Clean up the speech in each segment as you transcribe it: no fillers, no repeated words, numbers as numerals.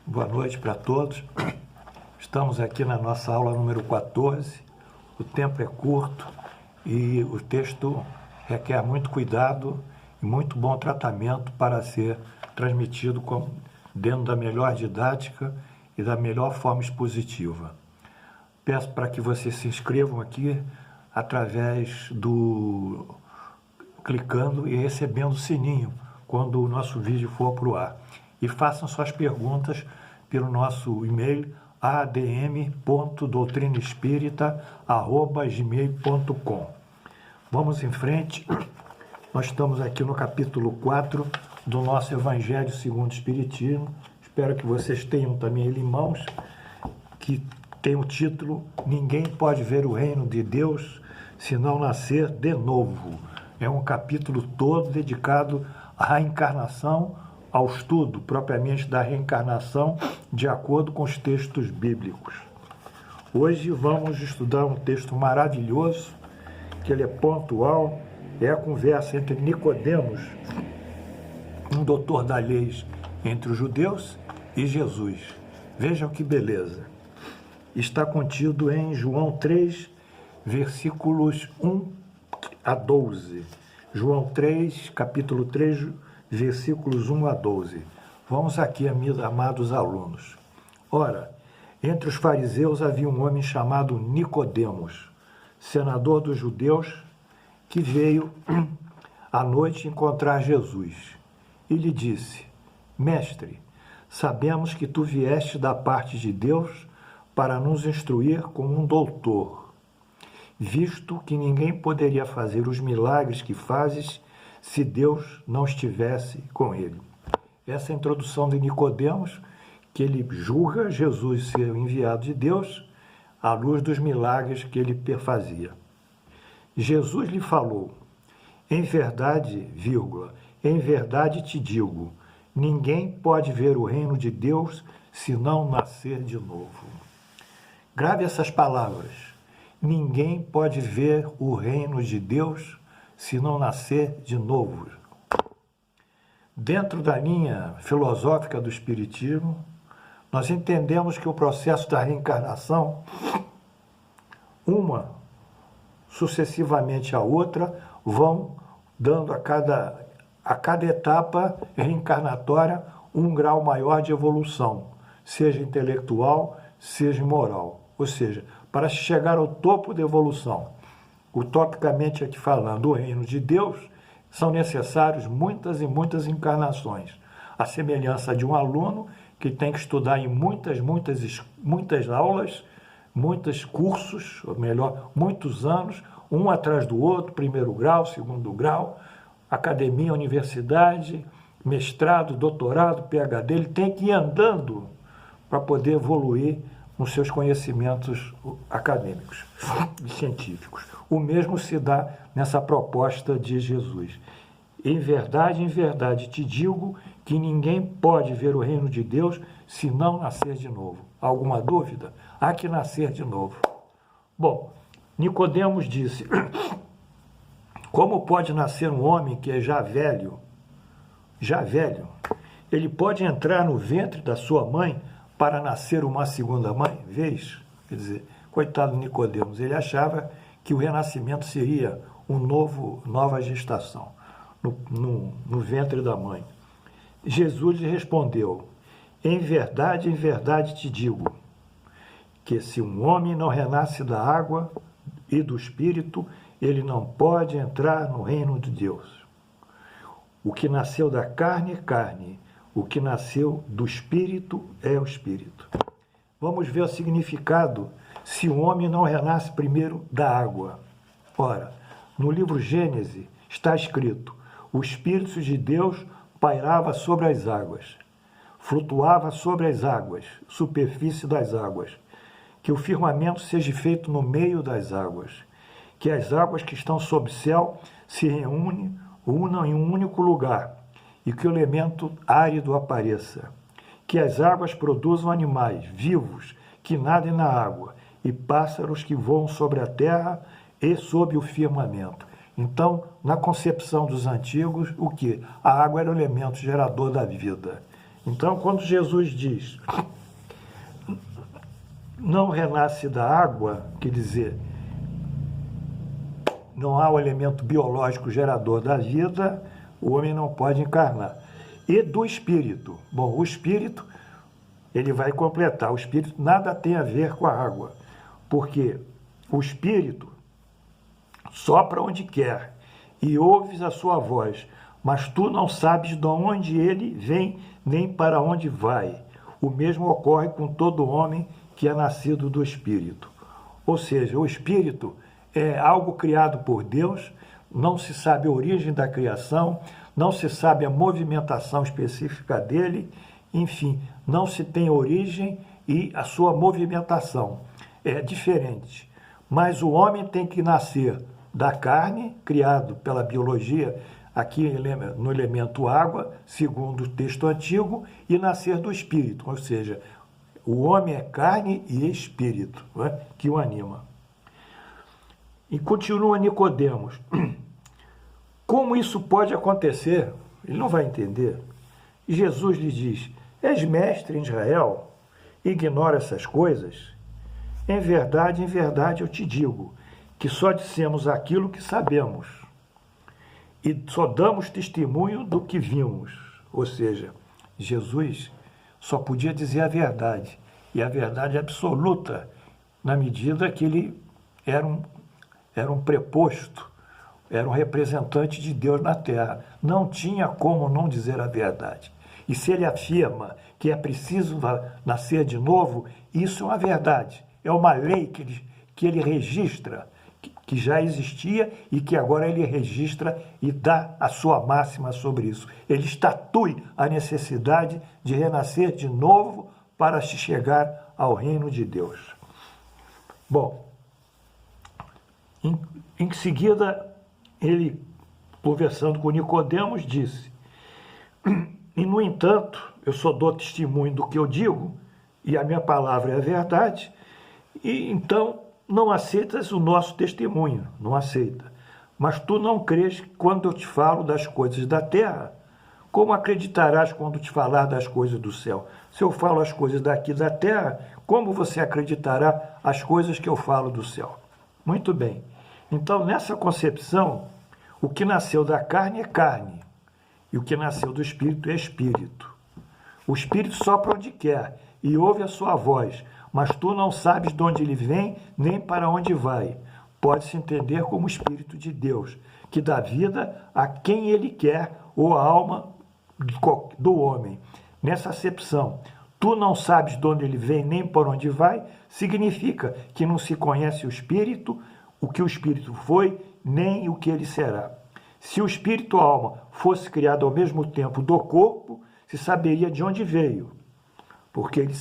Boa noite para todos. Estamos aqui na nossa aula número 14. O tempo é curto e o texto requer muito cuidado e muito bom tratamento para ser transmitido dentro da melhor didática e da melhor forma expositiva. Peço para que vocês se inscrevam aqui através clicando e recebendo o sininho quando o nosso vídeo for para o ar. E façam suas perguntas pelo nosso e-mail adm.doutrinaespírita@gmail.com. Vamos em frente. Nós estamos aqui no capítulo 4 do nosso Evangelho segundo o Espiritismo. Espero que vocês tenham também ele em mãos, que tem o título Ninguém pode ver o reino de Deus se não nascer de novo. É um capítulo todo dedicado à reencarnação, ao estudo propriamente da reencarnação de acordo com os textos bíblicos. Hoje vamos estudar um texto maravilhoso, que ele é pontual, é a conversa entre Nicodemos, um doutor da lei entre os judeus, e Jesus. Vejam que beleza. Está contido em João 3, versículos 1 a 12. João 3, capítulo 3, versículos 1 a 12. Vamos aqui, amados alunos. Ora, entre os fariseus havia um homem chamado Nicodemos, senador dos judeus, que veio à noite encontrar Jesus. E lhe disse: Mestre, sabemos que tu vieste da parte de Deus para nos instruir como um doutor, visto que ninguém poderia fazer os milagres que fazes se Deus não estivesse com ele. Essa é a introdução de Nicodemos, que ele julga Jesus ser o enviado de Deus à luz dos milagres que ele fazia. Jesus lhe falou: em verdade, em verdade te digo, ninguém pode ver o reino de Deus se não nascer de novo. Grave essas palavras. Ninguém pode ver o reino de Deus se não nascer de novo. Dentro da linha filosófica do Espiritismo, nós entendemos que o processo da reencarnação, uma sucessivamente a outra, vão dando a cada etapa reencarnatória um grau maior de evolução, seja intelectual, seja moral. Ou seja, para chegar ao topo da evolução, utopicamente aqui falando, o reino de Deus, são necessários muitas e muitas encarnações. A semelhança de um aluno que tem que estudar em muitas aulas, muitos cursos, ou melhor, muitos anos, um atrás do outro, primeiro grau, segundo grau, academia, universidade, mestrado, doutorado, PhD, ele tem que ir andando para poder evoluir nos seus conhecimentos acadêmicos e científicos. O mesmo se dá nessa proposta de Jesus. Em verdade te digo que ninguém pode ver o reino de Deus se não nascer de novo. Alguma dúvida? Há que nascer de novo. Bom, Nicodemos disse: como pode nascer um homem que é já velho? Ele pode entrar no ventre da sua mãe para nascer uma segunda vez? Quer dizer, coitado Nicodemos, ele achava que o renascimento seria nova gestação no ventre da mãe. Jesus lhe respondeu: em verdade te digo, que se um homem não renasce da água e do Espírito, ele não pode entrar no reino de Deus. O que nasceu da carne é carne, o que nasceu do Espírito é o Espírito. Vamos ver o significado se o homem não renasce primeiro da água. Ora, no livro Gênesis está escrito: o Espírito de Deus pairava sobre as águas, flutuava sobre as águas, superfície das águas, que o firmamento seja feito no meio das águas, que as águas que estão sob o céu se unam em um único lugar, e que o elemento árido apareça, que as águas produzam animais vivos que nadem na água, e pássaros que voam sobre a terra e sob o firmamento. Então, na concepção dos antigos, o que? A água era o elemento gerador da vida. Então, quando Jesus diz não renasce da água, quer dizer, não há o elemento biológico gerador da vida, o homem não pode encarnar. E do espírito. Bom, o espírito, ele vai completar. O espírito nada tem a ver com a água, porque o espírito sopra onde quer e ouves a sua voz, mas tu não sabes de onde ele vem nem para onde vai. O mesmo ocorre com todo homem que é nascido do Espírito. Ou seja, o Espírito é algo criado por Deus, não se sabe a origem da criação, não se sabe a movimentação específica dele, enfim, não se tem origem e a sua movimentação é diferente. Mas o homem tem que nascer da carne, criado pela biologia, aqui no elemento água, segundo o texto antigo, e nascer do espírito, ou seja, o homem é carne e espírito, não é? Que o anima. E continua Nicodemos. Como isso pode acontecer? Ele não vai entender. E Jesus lhe diz: és mestre em Israel? Ignora essas coisas? Em verdade, eu te digo, que só dissemos aquilo que sabemos e só damos testemunho do que vimos. Ou seja, Jesus só podia dizer a verdade, e a verdade absoluta, na medida que ele era um preposto, era um representante de Deus na terra. Não tinha como não dizer a verdade. E se ele afirma que é preciso nascer de novo, isso é uma verdade, é uma lei que ele registra, que já existia e que agora ele registra e dá a sua máxima sobre isso. Ele estatui a necessidade de renascer de novo para se chegar ao reino de Deus. Bom, em seguida, ele, conversando com Nicodemos, disse: e, no entanto, eu só dou testemunho do que eu digo, e a minha palavra é a verdade, e então não aceitas o nosso testemunho, não aceita. Mas tu não crês quando eu te falo das coisas da terra? Como acreditarás quando te falar das coisas do céu? Se eu falo as coisas daqui da terra, como você acreditará as coisas que eu falo do céu? Muito bem. Então, nessa concepção, o que nasceu da carne é carne, e o que nasceu do espírito é espírito. O espírito sopra onde quer e ouve a sua voz, mas tu não sabes de onde ele vem nem para onde vai. Pode-se entender como o Espírito de Deus, que dá vida a quem ele quer, ou a alma do homem. Nessa acepção, tu não sabes de onde ele vem nem por onde vai, significa que não se conhece o Espírito, o que o Espírito foi, nem o que ele será. Se o Espírito e a alma fosse criado ao mesmo tempo do corpo, se saberia de onde veio, porque ele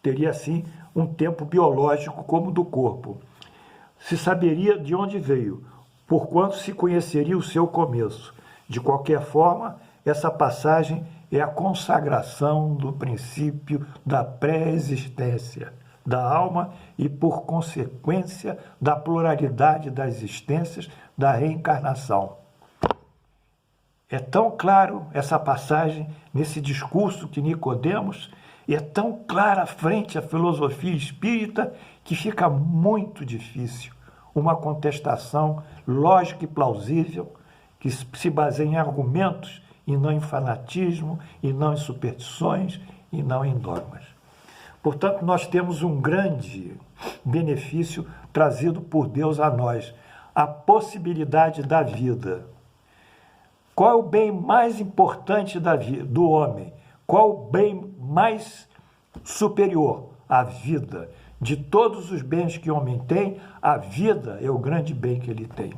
teria assim um tempo biológico como o do corpo. Se saberia de onde veio, porquanto se conheceria o seu começo. De qualquer forma, essa passagem é a consagração do princípio da pré-existência da alma e, por consequência, da pluralidade das existências da reencarnação. É tão claro essa passagem nesse discurso de Nicodemos, e é tão clara frente à filosofia espírita, que fica muito difícil uma contestação lógica e plausível que se baseia em argumentos e não em fanatismo, e não em superstições, e não em dogmas. Portanto, nós temos um grande benefício trazido por Deus a nós, a possibilidade da vida. Qual é o bem mais importante do homem? Qual o bem mais superior? A vida. De todos os bens que o homem tem, a vida é o grande bem que ele tem.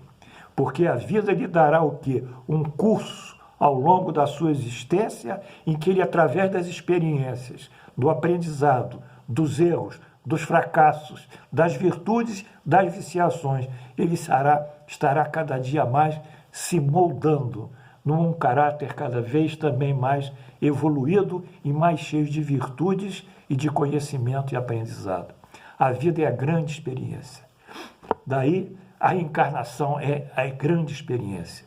Porque a vida lhe dará o quê? Um curso ao longo da sua existência, em que ele, através das experiências, do aprendizado, dos erros, dos fracassos, das virtudes, das viciações, ele estará cada dia mais se moldando num caráter cada vez também mais evoluído e mais cheio de virtudes e de conhecimento e aprendizado. A vida é a grande experiência. Daí, a reencarnação é a grande experiência.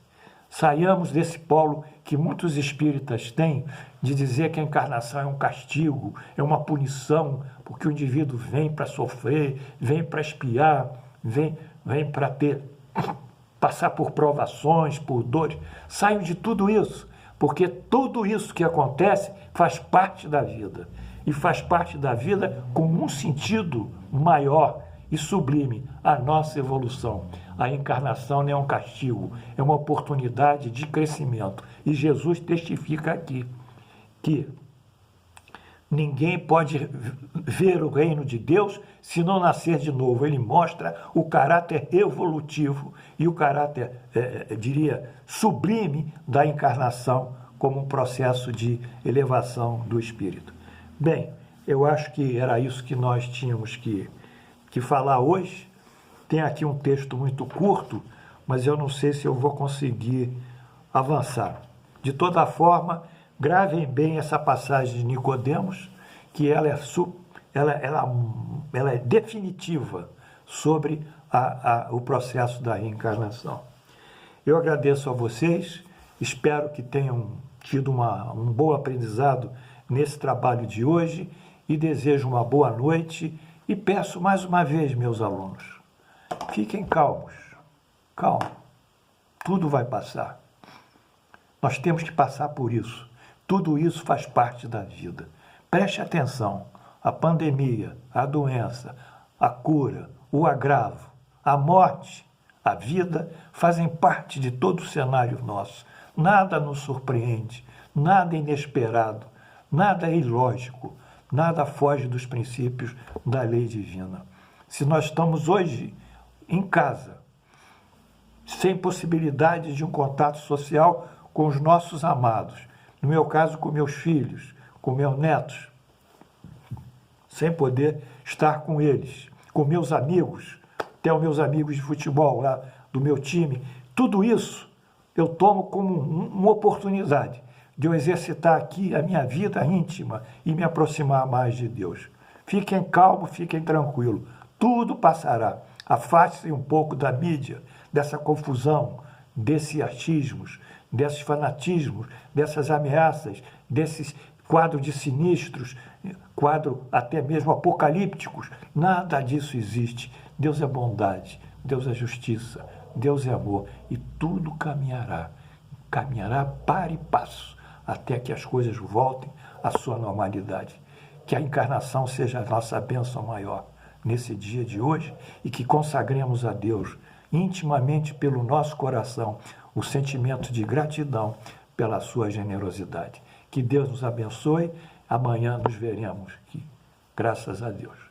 Saiamos desse polo que muitos espíritas têm de dizer que a encarnação é um castigo, é uma punição, porque o indivíduo vem para sofrer, vem para expiar, vem para passar por provações, por dores. Saiam de tudo isso, porque tudo isso que acontece faz parte da vida. E faz parte da vida com um sentido maior e sublime, a nossa evolução. A encarnação não é um castigo, é uma oportunidade de crescimento. E Jesus testifica aqui que ninguém pode ver o reino de Deus se não nascer de novo. Ele mostra o caráter evolutivo e o caráter, diria, sublime da encarnação como um processo de elevação do espírito. Bem, eu acho que era isso que nós tínhamos que falar hoje. Tem aqui um texto muito curto, mas eu não sei se eu vou conseguir avançar. De toda forma, gravem bem essa passagem de Nicodemos, que ela é definitiva sobre o processo da reencarnação. Eu agradeço a vocês, espero que tenham tido um bom aprendizado nesse trabalho de hoje e desejo uma boa noite e peço mais uma vez, meus alunos, fiquem calmos, calma, tudo vai passar. Nós temos que passar por isso. Tudo isso faz parte da vida. Preste atenção, a pandemia, a doença, a cura, o agravo, a morte, a vida fazem parte de todo o cenário nosso. Nada nos surpreende, nada é inesperado, nada é ilógico, nada foge dos princípios da lei divina. Se nós estamos hoje em casa, sem possibilidade de um contato social com os nossos amados, no meu caso com meus filhos, com meus netos, sem poder estar com eles, com meus amigos, até os meus amigos de futebol lá do meu time, tudo isso eu tomo como uma oportunidade de eu exercitar aqui a minha vida íntima e me aproximar mais de Deus. Fiquem calmos, fiquem tranquilos, tudo passará. Afaste-se um pouco da mídia, dessa confusão, desses achismos, desses fanatismos, dessas ameaças, desses quadros de sinistros, quadros até mesmo apocalípticos. Nada disso existe. Deus é bondade, Deus é justiça, Deus é amor e tudo caminhará para e passo, até que as coisas voltem à sua normalidade. Que a encarnação seja a nossa bênção maior nesse dia de hoje e que consagremos a Deus intimamente pelo nosso coração o sentimento de gratidão pela sua generosidade. Que Deus nos abençoe. Amanhã nos veremos aqui. Graças a Deus.